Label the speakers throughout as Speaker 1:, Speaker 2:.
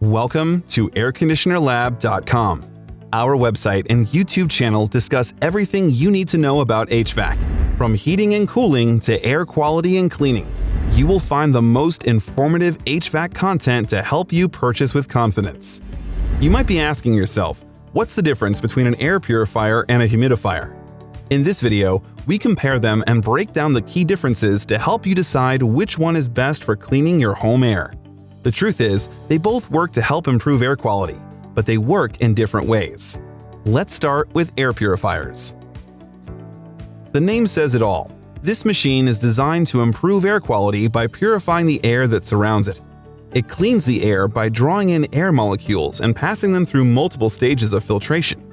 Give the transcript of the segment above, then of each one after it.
Speaker 1: Welcome to airconditionerlab.com. Our website and YouTube channel discuss everything you need to know about HVAC, from heating and cooling to air quality and cleaning. You will find the most informative HVAC content to help you purchase with confidence. You might be asking yourself, what's the difference between an air purifier and a humidifier? In this video, we compare them and break down the key differences to help you decide which one is best for cleaning your home air. The truth is, they both work to help improve air quality, but they work in different ways. Let's start with air purifiers. The name says it all. This machine is designed to improve air quality by purifying the air that surrounds it. It cleans the air by drawing in air molecules and passing them through multiple stages of filtration.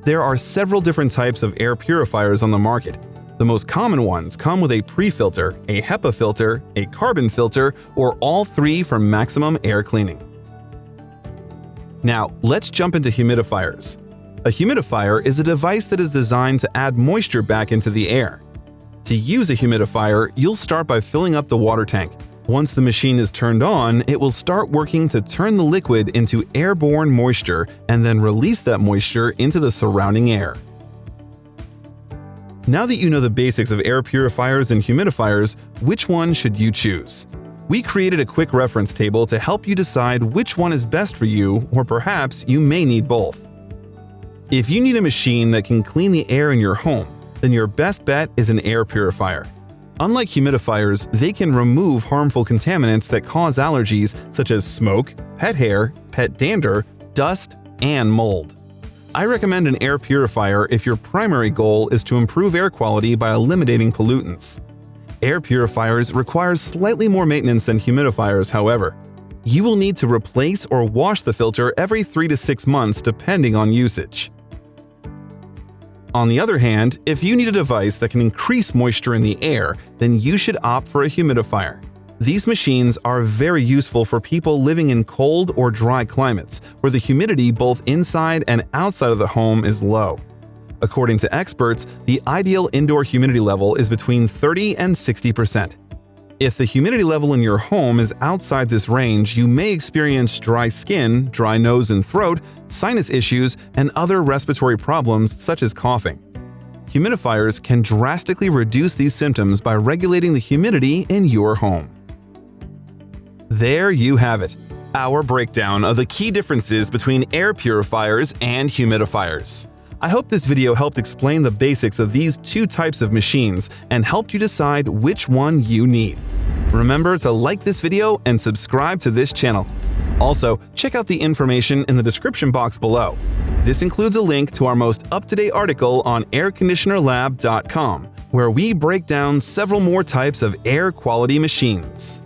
Speaker 1: There are several different types of air purifiers on the market. The most common ones come with a pre-filter, a HEPA filter, a carbon filter, or all three for maximum air cleaning. Now, let's jump into humidifiers. A humidifier is a device that is designed to add moisture back into the air. To use a humidifier, you'll start by filling up the water tank. Once the machine is turned on, it will start working to turn the liquid into airborne moisture and then release that moisture into the surrounding air. Now that you know the basics of air purifiers and humidifiers, which one should you choose? We created a quick reference table to help you decide which one is best for you, or perhaps you may need both. If you need a machine that can clean the air in your home, then your best bet is an air purifier. Unlike humidifiers, they can remove harmful contaminants that cause allergies such as smoke, pet hair, pet dander, dust, and mold. I recommend an air purifier if your primary goal is to improve air quality by eliminating pollutants. Air purifiers require slightly more maintenance than humidifiers, however. You will need to replace or wash the filter every 3 to 6 months depending on usage. On the other hand, if you need a device that can increase moisture in the air, then you should opt for a humidifier. These machines are very useful for people living in cold or dry climates, where the humidity both inside and outside of the home is low. According to experts, the ideal indoor humidity level is between 30 and 60%. If the humidity level in your home is outside this range, you may experience dry skin, dry nose and throat, sinus issues, and other respiratory problems such as coughing. Humidifiers can drastically reduce these symptoms by regulating the humidity in your home. There you have it, our breakdown of the key differences between air purifiers and humidifiers. I hope this video helped explain the basics of these two types of machines and helped you decide which one you need. Remember to like this video and subscribe to this channel. Also, check out the information in the description box below. This includes a link to our most up-to-date article on airconditionerlab.com, where we break down several more types of air quality machines.